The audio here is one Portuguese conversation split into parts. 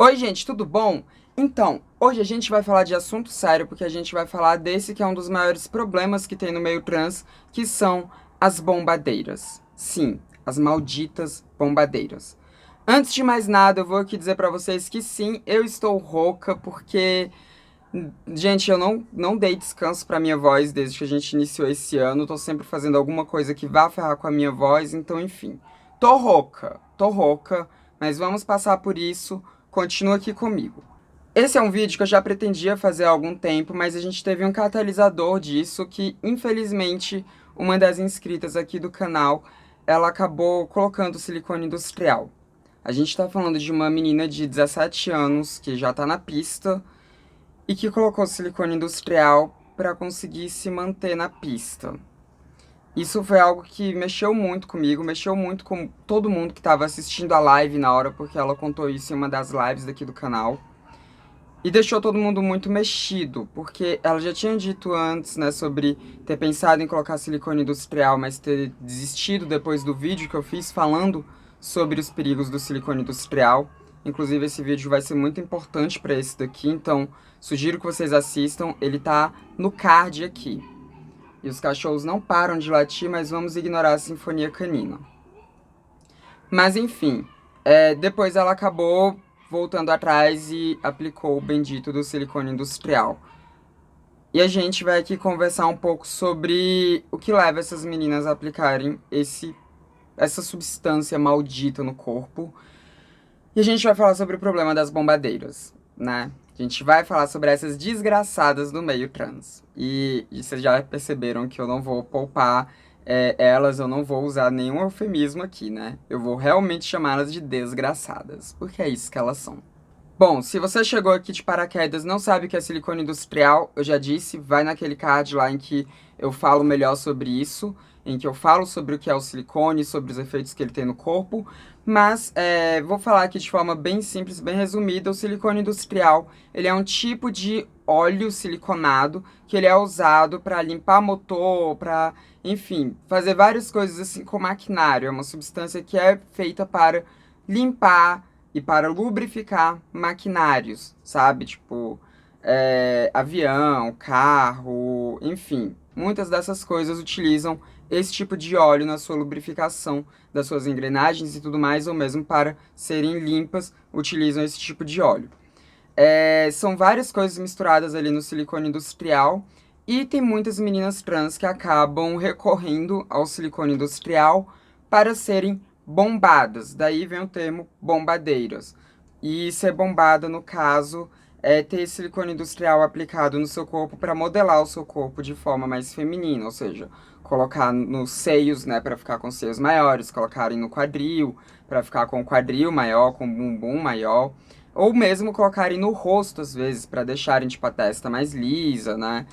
Oi, gente, tudo bom? Então, hoje a gente vai falar de assunto sério, porque a gente vai falar desse que é um dos maiores problemas que tem no meio trans, que são as bombadeiras. Sim, as malditas bombadeiras. Antes de mais nada, eu vou aqui dizer pra vocês que sim, eu estou rouca, porque, gente, eu não dei descanso pra minha voz desde que a gente iniciou esse ano. Tô sempre fazendo alguma coisa que vá ferrar com a minha voz, então, enfim. Tô rouca, mas vamos passar por isso. Continua aqui comigo. Esse é um vídeo que eu já pretendia fazer há algum tempo, mas a gente teve um catalisador disso que, infelizmente, uma das inscritas aqui do canal, ela acabou colocando silicone industrial. A gente tá falando de uma menina de 17 anos que já tá na pista e que colocou silicone industrial para conseguir se manter na pista. Isso foi algo que mexeu muito comigo, mexeu muito com todo mundo que estava assistindo a live na hora, porque ela contou isso em uma das lives daqui do canal. E deixou todo mundo muito mexido, porque ela já tinha dito antes, né, sobre ter pensado em colocar silicone industrial, mas ter desistido depois do vídeo que eu fiz falando sobre os perigos do silicone industrial. Inclusive, esse vídeo vai ser muito importante para esse daqui, então sugiro que vocês assistam, ele tá no card aqui. E os cachorros não param de latir, mas vamos ignorar a sinfonia canina. Mas enfim, depois ela acabou voltando atrás e aplicou o bendito do silicone industrial. E a gente vai aqui conversar um pouco sobre o que leva essas meninas a aplicarem essa substância maldita no corpo. E a gente vai falar sobre o problema das bombadeiras, né? A gente vai falar sobre essas desgraçadas do meio trans. E vocês já perceberam que eu não vou poupar elas, eu não vou usar nenhum eufemismo aqui, né? Eu vou realmente chamá-las de desgraçadas, porque é isso que elas são. Bom, se você chegou aqui de paraquedas e não sabe o que é silicone industrial, eu já disse, vai naquele card lá em que eu falo melhor sobre isso, em que eu falo sobre o que é o silicone, sobre os efeitos que ele tem no corpo, mas vou falar aqui de forma bem simples, bem resumida. O silicone industrial, ele é um tipo de óleo siliconado que ele é usado para limpar motor, para, enfim, fazer várias coisas assim com maquinário. É uma substância que é feita para limpar e para lubrificar maquinários, sabe? Tipo, avião, carro, enfim. Muitas dessas coisas utilizam esse tipo de óleo na sua lubrificação das suas engrenagens e tudo mais, ou mesmo para serem limpas, utilizam esse tipo de óleo. São várias coisas misturadas ali no silicone industrial e tem muitas meninas trans que acabam recorrendo ao silicone industrial para serem bombadas. Daí vem o termo bombadeiras. E ser bombada, no caso, é ter silicone industrial aplicado no seu corpo para modelar o seu corpo de forma mais feminina, ou seja, colocar nos seios, né, para ficar com seios maiores, colocarem no quadril, para ficar com o quadril maior, com o bumbum maior, ou mesmo colocarem no rosto, às vezes, para deixarem tipo, a testa mais lisa, né,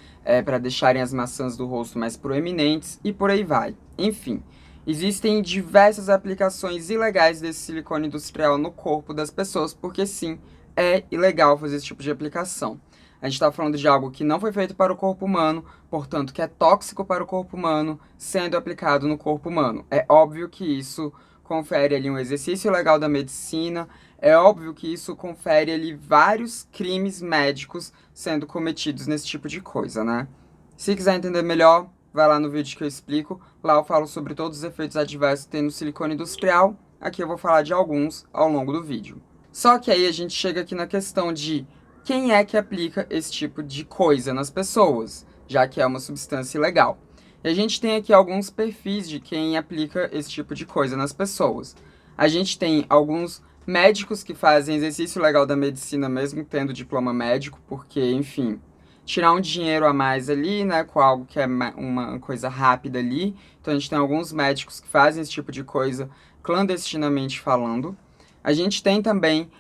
para deixarem as maçãs do rosto mais proeminentes, e por aí vai. Enfim, existem diversas aplicações ilegais desse silicone industrial no corpo das pessoas, porque sim, é ilegal fazer esse tipo de aplicação. A gente está falando de algo que não foi feito para o corpo humano, portanto, que é tóxico para o corpo humano, sendo aplicado no corpo humano. É óbvio que isso confere ali um exercício legal da medicina, é óbvio que isso confere ali vários crimes médicos sendo cometidos nesse tipo de coisa, né? Se quiser entender melhor, vai lá no vídeo que eu explico. Lá eu falo sobre todos os efeitos adversos que tem no silicone industrial. Aqui eu vou falar de alguns ao longo do vídeo. Só que aí a gente chega aqui na questão de quem é que aplica esse tipo de coisa nas pessoas, já que é uma substância ilegal. E a gente tem aqui alguns perfis de quem aplica esse tipo de coisa nas pessoas. A gente tem alguns médicos que fazem exercício legal da medicina mesmo tendo diploma médico, porque, enfim, tirar um dinheiro a mais ali, né, com algo que é uma coisa rápida ali. Então a gente tem alguns médicos que fazem esse tipo de coisa clandestinamente falando. A gente tem também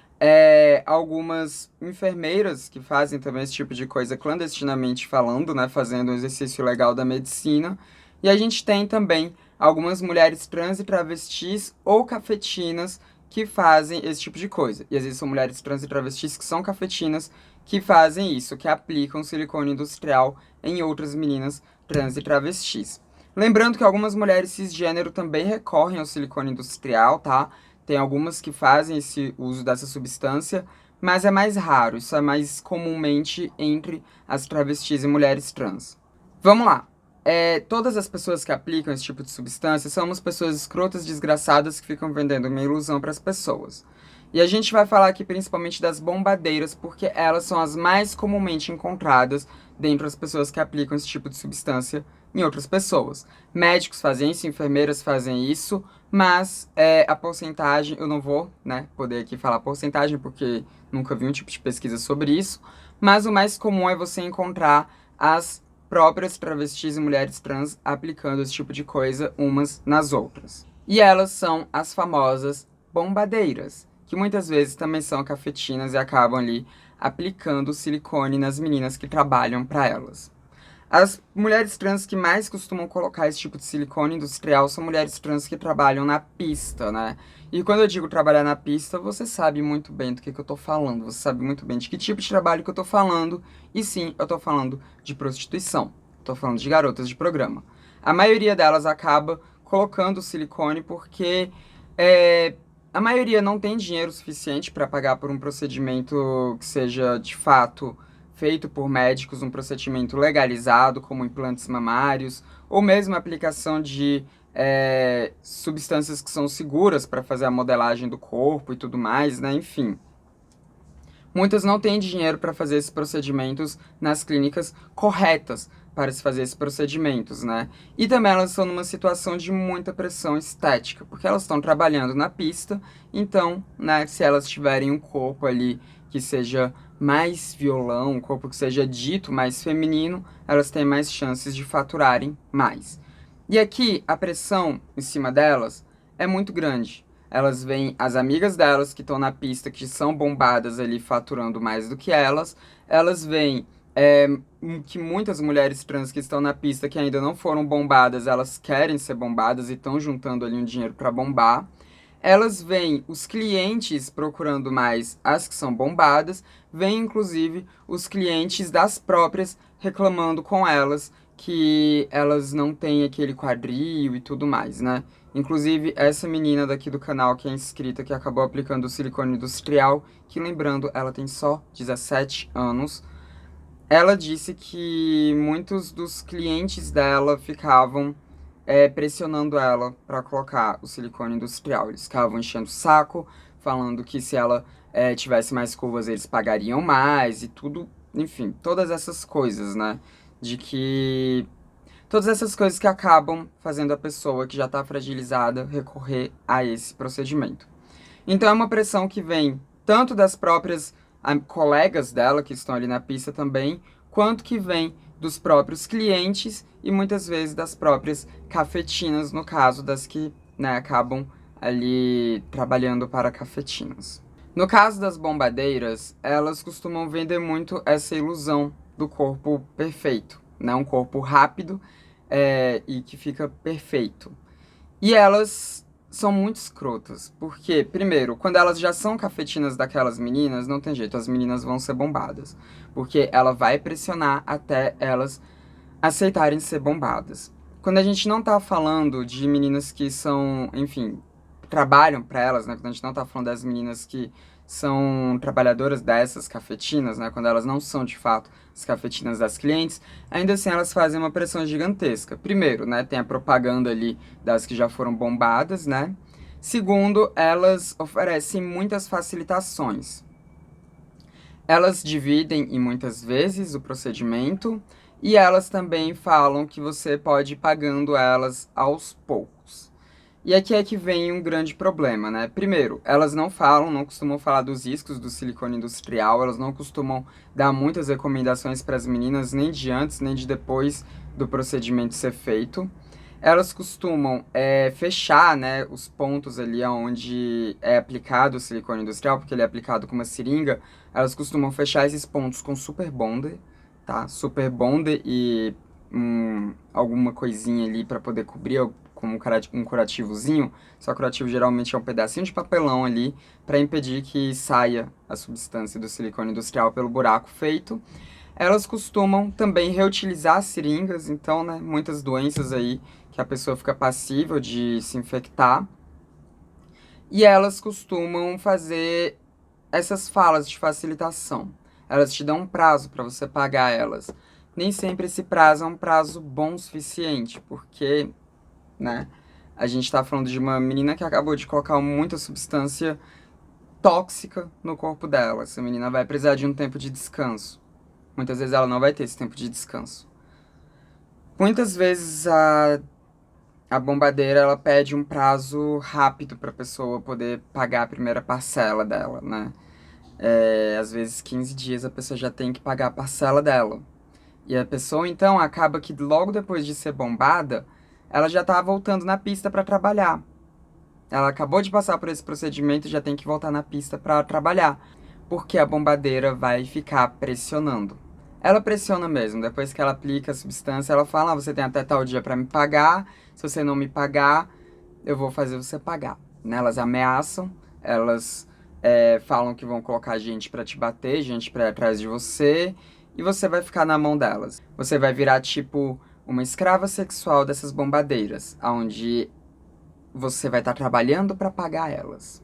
algumas enfermeiras que fazem também esse tipo de coisa clandestinamente falando, né, fazendo o exercício legal da medicina. E a gente tem também algumas mulheres trans e travestis ou cafetinas que fazem esse tipo de coisa. E às vezes são mulheres trans e travestis que são cafetinas que fazem isso, que aplicam silicone industrial em outras meninas trans e travestis. Lembrando que algumas mulheres cisgênero também recorrem ao silicone industrial, tá? Tem algumas que fazem esse uso dessa substância, mas é mais raro, isso é mais comumente entre as travestis e mulheres trans. Vamos lá. Todas as pessoas que aplicam esse tipo de substância são umas pessoas escrotas, desgraçadas, que ficam vendendo uma ilusão para as pessoas. E a gente vai falar aqui principalmente das bombadeiras, porque elas são as mais comumente encontradas dentre as pessoas que aplicam esse tipo de substância em outras pessoas. Médicos fazem isso, enfermeiras fazem isso, mas a porcentagem, eu não vou, né, poder aqui falar porcentagem, porque nunca vi um tipo de pesquisa sobre isso, mas o mais comum é você encontrar as próprias travestis e mulheres trans aplicando esse tipo de coisa umas nas outras. E elas são as famosas bombadeiras, que muitas vezes também são cafetinas e acabam ali aplicando silicone nas meninas que trabalham para elas. As mulheres trans que mais costumam colocar esse tipo de silicone industrial são mulheres trans que trabalham na pista, né? E quando eu digo trabalhar na pista, você sabe muito bem do que eu tô falando, você sabe muito bem de que tipo de trabalho que eu tô falando, e sim, eu tô falando de prostituição, tô falando de garotas de programa. A maioria delas acaba colocando silicone porque a maioria não tem dinheiro suficiente para pagar por um procedimento que seja de fato feito por médicos, um procedimento legalizado, como implantes mamários, ou mesmo a aplicação de substâncias que são seguras para fazer a modelagem do corpo e tudo mais, né? Enfim. Muitas não têm dinheiro para fazer esses procedimentos nas clínicas corretas para se fazer esses procedimentos, né? E também elas estão numa situação de muita pressão estética, porque elas estão trabalhando na pista, então, né, se elas tiverem um corpo ali que seja mais violão, um corpo que seja dito mais feminino, elas têm mais chances de faturarem mais. E aqui a pressão em cima delas é muito grande. Elas veem as amigas delas que estão na pista, que são bombadas ali faturando mais do que elas. Elas veem que muitas mulheres trans que estão na pista que ainda não foram bombadas, elas querem ser bombadas e estão juntando ali um dinheiro para bombar. Elas veem os clientes procurando mais as que são bombadas, veem inclusive os clientes das próprias reclamando com elas que elas não têm aquele quadril e tudo mais, né? Inclusive, essa menina daqui do canal que é inscrita, que acabou aplicando o silicone industrial, que lembrando, ela tem só 17 anos, ela disse que muitos dos clientes dela ficavam pressionando ela para colocar o silicone industrial. Eles ficavam enchendo o saco, falando que se ela tivesse mais curvas, eles pagariam mais e tudo, enfim, todas essas coisas, né? De que todas essas coisas que acabam fazendo a pessoa que já está fragilizada recorrer a esse procedimento. Então é uma pressão que vem tanto das próprias colegas dela que estão ali na pista também, quanto que vem dos próprios clientes e muitas vezes das próprias cafetinas, no caso das que, né, acabam ali trabalhando para cafetinas. No caso das bombadeiras, elas costumam vender muito essa ilusão do corpo perfeito, né? Um corpo rápido e que fica perfeito. E elas são muito escrotas, porque, primeiro, quando elas já são cafetinas daquelas meninas, não tem jeito, as meninas vão ser bombadas. Porque ela vai pressionar até elas aceitarem ser bombadas. Quando a gente não tá falando de meninas que são, enfim, trabalham para elas, né? Quando a gente não tá falando das meninas que são trabalhadoras dessas cafetinas, né? Quando elas não são, de fato, as cafetinas das clientes, ainda assim elas fazem uma pressão gigantesca. Primeiro, né? Tem a propaganda ali das que já foram bombadas, né? Segundo, elas oferecem muitas facilitações. Elas dividem em muitas vezes o procedimento e elas também falam que você pode ir pagando elas aos poucos. E aqui é que vem um grande problema, né? Primeiro, elas não costumam falar dos riscos do silicone industrial, elas não costumam dar muitas recomendações para as meninas, nem de antes, nem de depois do procedimento ser feito. Elas costumam fechar, né, os pontos ali onde é aplicado o silicone industrial, porque ele é aplicado com uma seringa, elas costumam fechar esses pontos com super bonder, tá? Super bonder e alguma coisinha ali para poder cobrir, como um curativozinho. Só curativo geralmente é um pedacinho de papelão ali para impedir que saia a substância do silicone industrial pelo buraco feito. Elas costumam também reutilizar as seringas, então, né, muitas doenças aí que a pessoa fica passível de se infectar. E elas costumam fazer essas falas de facilitação. Elas te dão um prazo para você pagar elas. Nem sempre esse prazo é um prazo bom o suficiente, porque, né, a gente tá falando de uma menina que acabou de colocar muita substância tóxica no corpo dela. Essa menina vai precisar de um tempo de descanso. Muitas vezes ela não vai ter esse tempo de descanso. Muitas vezes a bombadeira ela pede um prazo rápido para a pessoa poder pagar a primeira parcela dela, né? Às vezes 15 dias a pessoa já tem que pagar a parcela dela. E a pessoa então acaba que logo depois de ser bombada, ela já tá voltando na pista para trabalhar. Ela acabou de passar por esse procedimento e já tem que voltar na pista para trabalhar, porque a bombadeira vai ficar pressionando. Ela pressiona mesmo, depois que ela aplica a substância, ela fala: você tem até tal dia para me pagar, se você não me pagar, eu vou fazer você pagar. Né? Elas ameaçam, elas falam que vão colocar gente para te bater, gente para atrás de você, e você vai ficar na mão delas. Você vai virar tipo uma escrava sexual dessas bombadeiras, onde você vai estar trabalhando para pagar elas.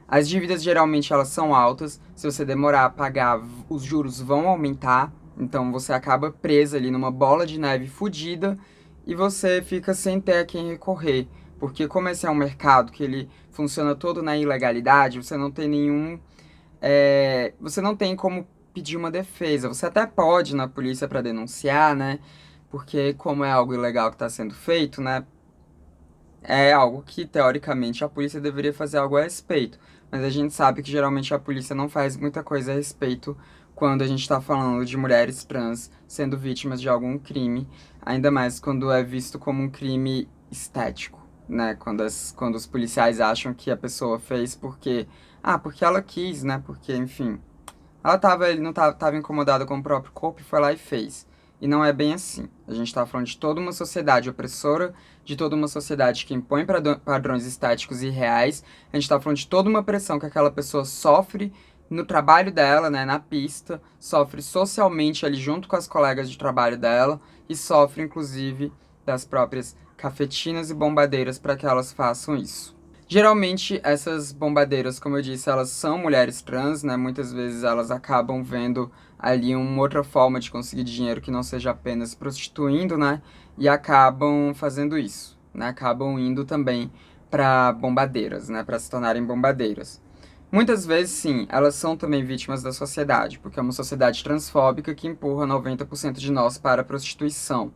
As dívidas geralmente elas são altas, se você demorar a pagar, os juros vão aumentar, então você acaba presa ali numa bola de neve fodida e você fica sem ter a quem recorrer, porque como esse é um mercado que ele funciona todo na ilegalidade, você não tem você não tem como pedir uma defesa. Você até pode ir na polícia para denunciar, né? Porque como é algo ilegal que está sendo feito, né? É algo que, teoricamente, a polícia deveria fazer algo a respeito. Mas a gente sabe que geralmente a polícia não faz muita coisa a respeito quando a gente está falando de mulheres trans sendo vítimas de algum crime, ainda mais quando é visto como um crime estético, né? Quando os policiais acham que a pessoa fez porque, porque ela quis, né? Porque, enfim, ela tava incomodada com o próprio corpo e foi lá e fez. E não é bem assim. A gente tá falando de toda uma sociedade opressora, de toda uma sociedade que impõe padrões estéticos e reais. A gente tá falando de toda uma pressão que aquela pessoa sofre no trabalho dela, né, na pista, sofre socialmente ali junto com as colegas de trabalho dela e sofre, inclusive, das próprias cafetinas e bombadeiras para que elas façam isso. Geralmente, essas bombadeiras, como eu disse, elas são mulheres trans, né? Muitas vezes elas acabam vendo ali uma outra forma de conseguir dinheiro que não seja apenas prostituindo, né? E acabam fazendo isso, né? Acabam indo também para bombadeiras, né? Para se tornarem bombadeiras. Muitas vezes, sim, elas são também vítimas da sociedade, porque é uma sociedade transfóbica que empurra 90% de nós para a prostituição.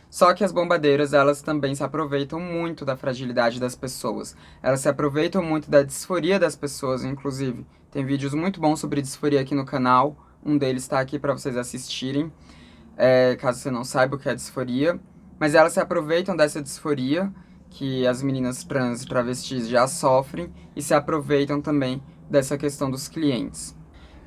Só que as bombadeiras, elas também se aproveitam muito da fragilidade das pessoas. Elas se aproveitam muito da disforia das pessoas, inclusive. Tem vídeos muito bons sobre disforia aqui no canal. Um deles está aqui para vocês assistirem, caso você não saiba o que é disforia. Mas elas se aproveitam dessa disforia que as meninas trans e travestis já sofrem e se aproveitam também dessa questão dos clientes.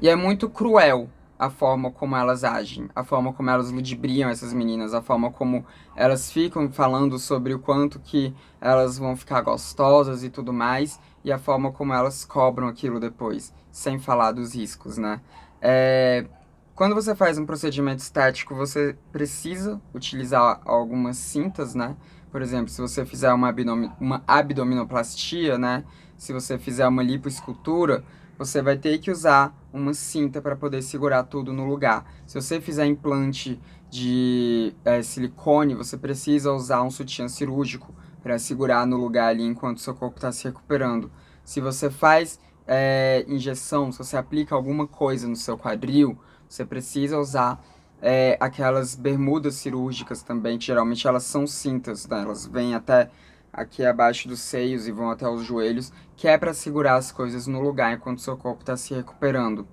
E é muito cruel a forma como elas agem, a forma como elas ludibriam essas meninas, a forma como elas ficam falando sobre o quanto que elas vão ficar gostosas e tudo mais, e a forma como elas cobram aquilo depois, sem falar dos riscos, né? Quando você faz um procedimento estético, você precisa utilizar algumas cintas, né? Por exemplo, se você fizer uma abdominoplastia, né? Se você fizer uma lipoescultura, você vai ter que usar uma cinta para poder segurar tudo no lugar. Se você fizer implante de silicone, você precisa usar um sutiã cirúrgico para segurar no lugar ali enquanto seu corpo está se recuperando. Se você faz injeção, se você aplica alguma coisa no seu quadril, você precisa usar aquelas bermudas cirúrgicas também, que geralmente elas são cintas, né? Elas vêm até aqui abaixo dos seios e vão até os joelhos, que é para segurar as coisas no lugar enquanto seu corpo está se recuperando.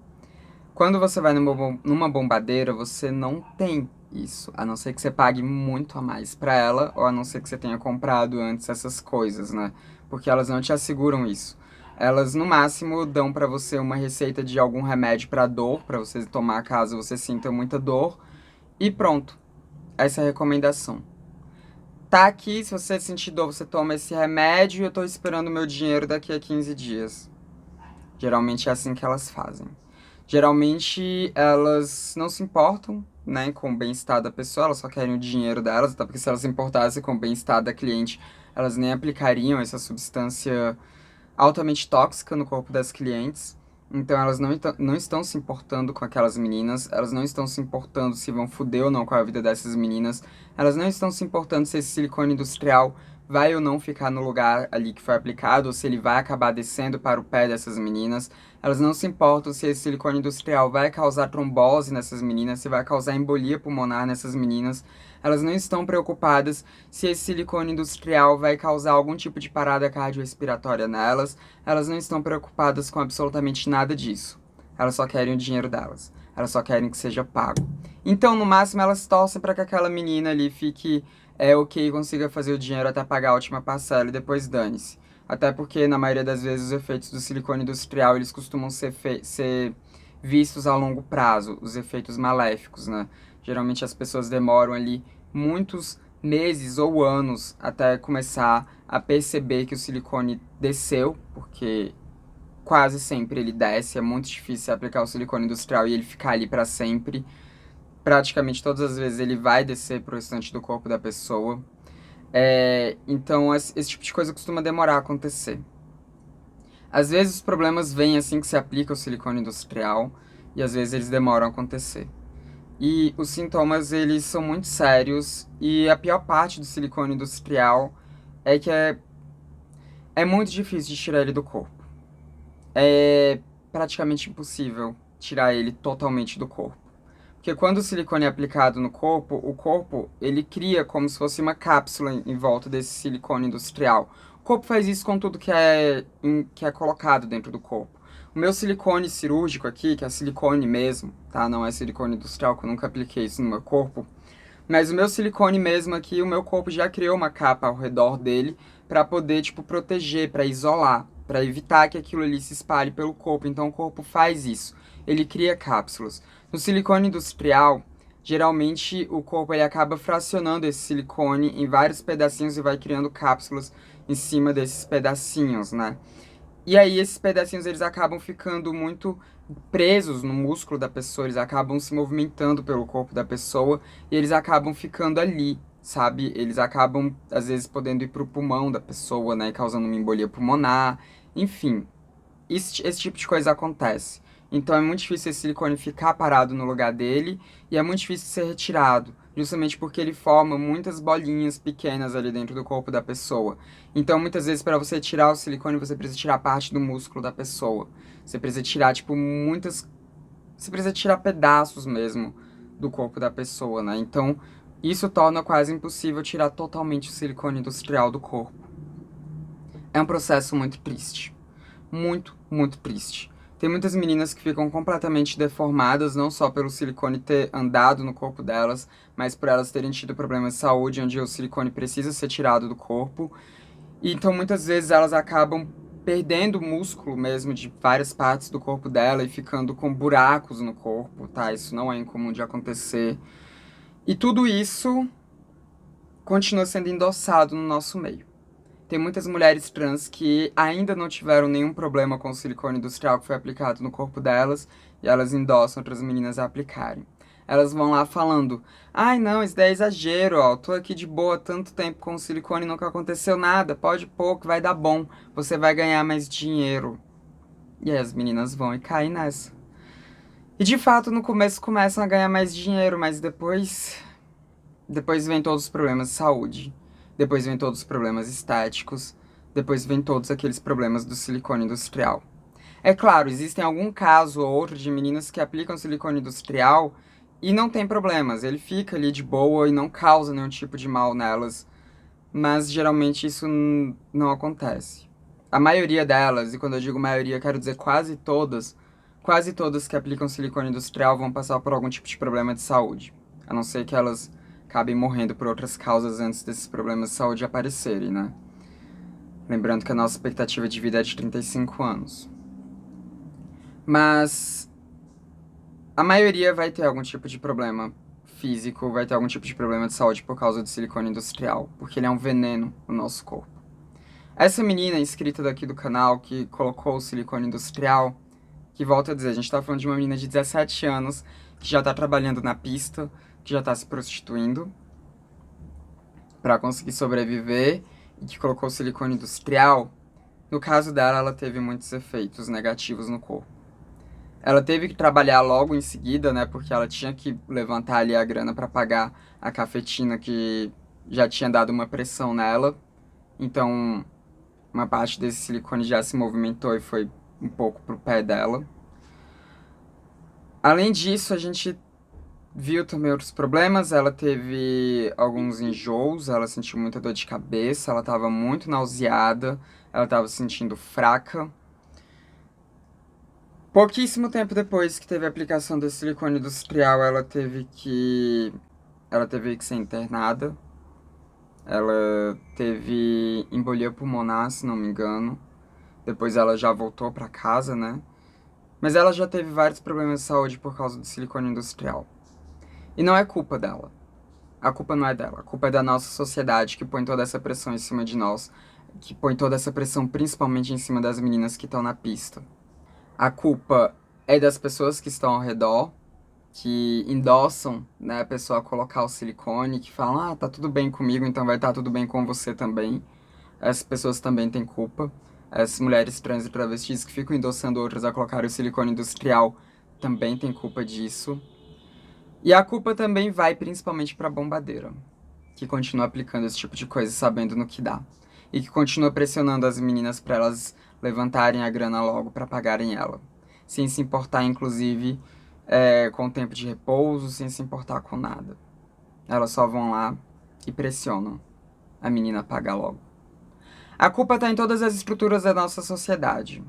Quando você vai numa bombadeira, você não tem isso, a não ser que você pague muito a mais para ela, ou a não ser que você tenha comprado antes essas coisas, né? Porque elas não te asseguram isso. Elas, no máximo, dão para você uma receita de algum remédio para dor, para você tomar caso você sinta muita dor, e pronto. Essa é a recomendação. Tá aqui, se você sentir dor, você toma esse remédio e eu tô esperando o meu dinheiro daqui a 15 dias. Geralmente é assim que elas fazem. Geralmente elas não se importam, né, com o bem-estar da pessoa, elas só querem o dinheiro delas, até porque se elas se importassem com o bem-estar da cliente, elas nem aplicariam essa substância altamente tóxica no corpo das clientes. Então elas não estão se importando com aquelas meninas, elas não estão se importando se vão foder ou não com a vida dessas meninas, elas não estão se importando se esse silicone industrial vai ou não ficar no lugar ali que foi aplicado, ou se ele vai acabar descendo para o pé dessas meninas. Elas não se importam se esse silicone industrial vai causar trombose nessas meninas, se vai causar embolia pulmonar nessas meninas. Elas não estão preocupadas se esse silicone industrial vai causar algum tipo de parada cardiorrespiratória nelas. Elas não estão preocupadas com absolutamente nada disso. Elas só querem o dinheiro delas. Elas só querem que seja pago. Então, no máximo, elas torcem para que aquela menina ali fique ok, consiga fazer o dinheiro até pagar a última parcela e depois dane-se. Até porque, na maioria das vezes, os efeitos do silicone industrial, eles costumam ser vistos a longo prazo, os efeitos maléficos, né? Geralmente as pessoas demoram ali muitos meses ou anos até começar a perceber que o silicone desceu, porque quase sempre ele desce, é muito difícil aplicar o silicone industrial e ele ficar ali para sempre. Praticamente todas as vezes ele vai descer pro restante do corpo da pessoa. Então esse tipo de coisa costuma demorar a acontecer. Às vezes os problemas vêm assim que se aplica o silicone industrial e às vezes eles demoram a acontecer. E os sintomas, eles são muito sérios e a pior parte do silicone industrial é que é muito difícil de tirar ele do corpo. É praticamente impossível tirar ele totalmente do corpo. Porque quando o silicone é aplicado no corpo, o corpo, ele cria como se fosse uma cápsula em volta desse silicone industrial. O corpo faz isso com tudo que é colocado dentro do corpo. O meu silicone cirúrgico aqui, que é silicone mesmo, tá? Não é silicone industrial, que eu nunca apliquei isso no meu corpo. Mas o meu silicone mesmo aqui, o meu corpo já criou uma capa ao redor dele para poder, tipo, proteger, para isolar, para evitar que aquilo ali se espalhe pelo corpo. Então o corpo faz isso. Ele cria cápsulas. No silicone industrial, geralmente o corpo ele acaba fracionando esse silicone em vários pedacinhos e vai criando cápsulas em cima desses pedacinhos, né? E aí esses pedacinhos eles acabam ficando muito presos no músculo da pessoa, eles acabam se movimentando pelo corpo da pessoa e eles acabam ficando ali, sabe? Eles acabam às vezes podendo ir pro pulmão da pessoa, né, causando uma embolia pulmonar, enfim. Esse tipo de coisa acontece. Então é muito difícil esse silicone ficar parado no lugar dele e é muito difícil ser retirado, justamente porque ele forma muitas bolinhas pequenas ali dentro do corpo da pessoa. Então muitas vezes para você tirar o silicone você precisa tirar parte do músculo da pessoa. Você precisa tirar tipo você precisa tirar pedaços mesmo do corpo da pessoa, né? Então isso torna quase impossível tirar totalmente o silicone industrial do corpo. É um processo muito triste. Muito, muito triste. Tem muitas meninas que ficam completamente deformadas, não só pelo silicone ter andado no corpo delas, mas por elas terem tido problemas de saúde, onde o silicone precisa ser tirado do corpo. E então muitas vezes elas acabam perdendo músculo mesmo de várias partes do corpo dela e ficando com buracos no corpo, tá? Isso não é incomum de acontecer. E tudo isso continua sendo endossado no nosso meio. Tem muitas mulheres trans que ainda não tiveram nenhum problema com o silicone industrial que foi aplicado no corpo delas e elas endossam outras meninas a aplicarem. Elas vão lá falando: ai não, isso daí é exagero, ó, tô aqui de boa tanto tempo com o silicone e nunca aconteceu nada, pode pôr que vai dar bom, você vai ganhar mais dinheiro. E aí as meninas vão e caem nessa. E de fato no começo começam a ganhar mais dinheiro, mas depois vem todos os problemas de saúde. Depois vem todos os problemas estéticos. Depois vem todos aqueles problemas do silicone industrial. É claro, existem algum caso ou outro de meninas que aplicam silicone industrial e não tem problemas. Ele fica ali de boa e não causa nenhum tipo de mal nelas. Mas geralmente isso não acontece. A maioria delas, e quando eu digo maioria, quero dizer quase todas que aplicam silicone industrial vão passar por algum tipo de problema de saúde. A não ser que elas acabem morrendo por outras causas antes desses problemas de saúde aparecerem, né? Lembrando que a nossa expectativa de vida é de 35 anos. Mas a maioria vai ter algum tipo de problema físico, vai ter algum tipo de problema de saúde por causa do silicone industrial, porque ele é um veneno no nosso corpo. Essa menina inscrita daqui do canal que colocou o silicone industrial, que volta a dizer, a gente tá falando de uma menina de 17 anos que já tá trabalhando na pista, que já tá se prostituindo para conseguir sobreviver e que colocou silicone industrial. No caso dela, ela teve muitos efeitos negativos no corpo. Ela teve que trabalhar logo em seguida, né? Porque ela tinha que levantar ali a grana para pagar a cafetina que já tinha dado uma pressão nela. Então, uma parte desse silicone já se movimentou e foi um pouco pro pé dela. Além disso, a gente viu também outros problemas. Ela teve alguns enjoos, ela sentiu muita dor de cabeça, ela estava muito nauseada, ela estava se sentindo fraca. Pouquíssimo tempo depois que teve a aplicação desse silicone industrial, ela teve que ser internada. Ela teve embolia pulmonar, se não me engano. Depois ela já voltou para casa, né? Mas ela já teve vários problemas de saúde por causa do silicone industrial. E não é culpa dela. A culpa não é dela. A culpa é da nossa sociedade que põe toda essa pressão em cima de nós. Que põe toda essa pressão principalmente em cima das meninas que estão na pista. A culpa é das pessoas que estão ao redor, que endossam, né, a pessoa a colocar o silicone, que falam, tá tudo bem comigo, então vai estar tudo bem com você também. Essas pessoas também têm culpa. As mulheres trans e travestis que ficam endossando outras a colocar o silicone industrial também têm culpa disso. E a culpa também vai principalmente para a bombadeira, que continua aplicando esse tipo de coisa sabendo no que dá. E que continua pressionando as meninas para elas levantarem a grana logo para pagarem ela. Sem se importar, inclusive, com o tempo de repouso, sem se importar com nada. Elas só vão lá e pressionam a menina a pagar logo. A culpa tá em todas as estruturas da nossa sociedade.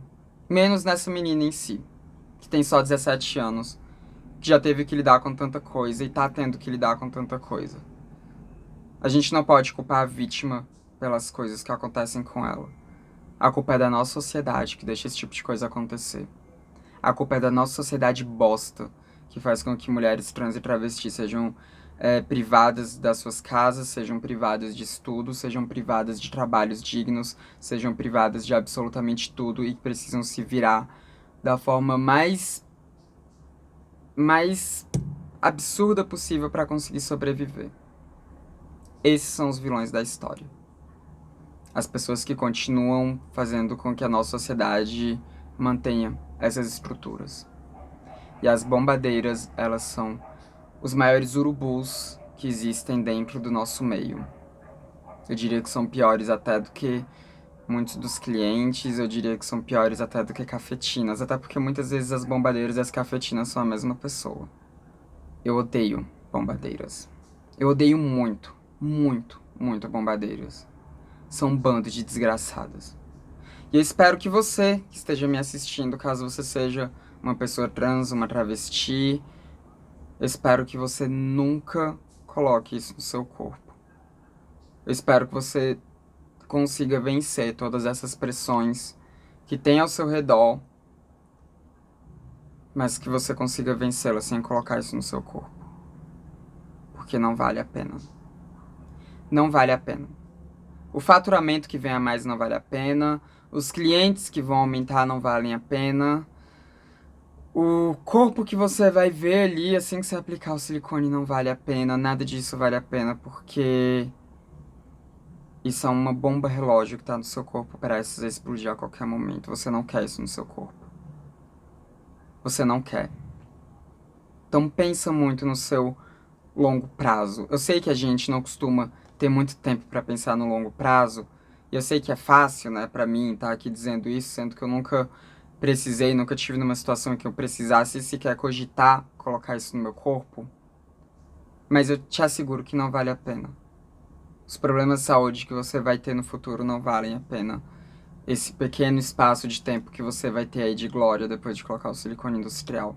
Menos nessa menina em si, que tem só 17 anos, que já teve que lidar com tanta coisa e tá tendo que lidar com tanta coisa. A gente não pode culpar a vítima pelas coisas que acontecem com ela. A culpa é da nossa sociedade que deixa esse tipo de coisa acontecer. A culpa é da nossa sociedade bosta, que faz com que mulheres trans e travestis sejam privadas das suas casas, sejam privadas de estudo, sejam privadas de trabalhos dignos, sejam privadas de absolutamente tudo e precisam se virar da forma mais absurda possível para conseguir sobreviver. Esses são os vilões da história. As pessoas que continuam fazendo com que a nossa sociedade mantenha essas estruturas. E as bombadeiras, elas são os maiores urubus que existem dentro do nosso meio. Eu diria que são piores até do que muitos dos clientes, eu diria que são piores até do que cafetinas, até porque muitas vezes as bombadeiras e as cafetinas são a mesma pessoa. Eu odeio bombadeiras. Eu odeio muito, muito, muito bombadeiras. São um bando de desgraçadas. E eu espero que você que esteja me assistindo, caso você seja uma pessoa trans, uma travesti, eu espero que você nunca coloque isso no seu corpo. Eu espero que você consiga vencer todas essas pressões que tem ao seu redor, mas que você consiga vencê-las sem colocar isso no seu corpo. Porque não vale a pena. Não vale a pena. O faturamento que vem a mais não vale a pena. Os clientes que vão aumentar não valem a pena. O corpo que você vai ver ali assim que você aplicar o silicone não vale a pena. Nada disso vale a pena porque isso é uma bomba relógio que tá no seu corpo prestes a explodir a qualquer momento. Você não quer isso no seu corpo. Você não quer. Então pensa muito no seu longo prazo. Eu sei que a gente não costuma ter muito tempo para pensar no longo prazo. E eu sei que é fácil, né, para mim estar aqui dizendo isso, sendo que eu nunca precisei, nunca tive numa situação em que eu precisasse sequer cogitar colocar isso no meu corpo. Mas eu te asseguro que não vale a pena. Os problemas de saúde que você vai ter no futuro não valem a pena. Esse pequeno espaço de tempo que você vai ter aí de glória depois de colocar o silicone industrial.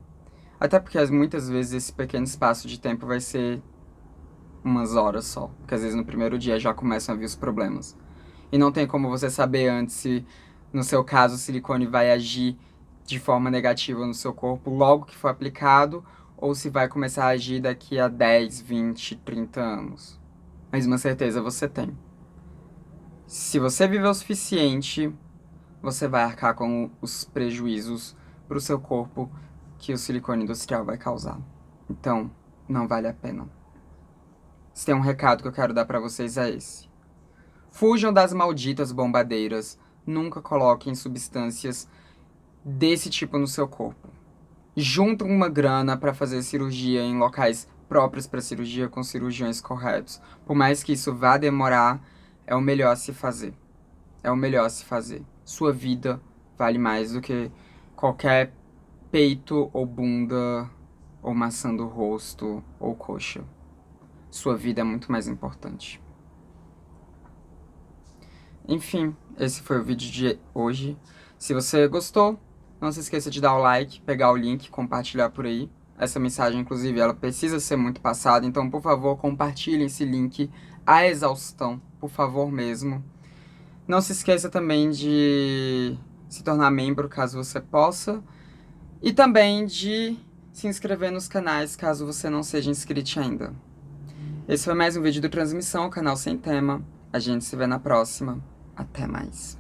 Até porque muitas vezes esse pequeno espaço de tempo vai ser umas horas só. Porque às vezes no primeiro dia já começam a vir os problemas. E não tem como você saber antes se, no seu caso, o silicone vai agir de forma negativa no seu corpo logo que for aplicado, ou se vai começar a agir daqui a 10, 20, 30 anos. Mas uma certeza você tem. Se você viver o suficiente, você vai arcar com os prejuízos para o seu corpo que o silicone industrial vai causar. Então, não vale a pena. Se tem um recado que eu quero dar para vocês é esse. Fujam das malditas bombadeiras. Nunca coloquem substâncias desse tipo no seu corpo. junta uma grana para fazer cirurgia em locais próprios para cirurgia com cirurgiões corretos. Por mais que isso vá demorar, é o melhor a se fazer. É o melhor a se fazer. Sua vida vale mais do que qualquer peito ou bunda ou maçã do rosto ou coxa. Sua vida é muito mais importante. Enfim, esse foi o vídeo de hoje. Se você gostou, não se esqueça de dar o like, pegar o link, compartilhar por aí. Essa mensagem, inclusive, ela precisa ser muito passada, então, por favor, compartilhe esse link à exaustão, por favor mesmo. Não se esqueça também de se tornar membro, caso você possa, e também de se inscrever nos canais, caso você não seja inscrito ainda. Esse foi mais um vídeo do Transmissão, o canal sem tema. A gente se vê na próxima. Até mais.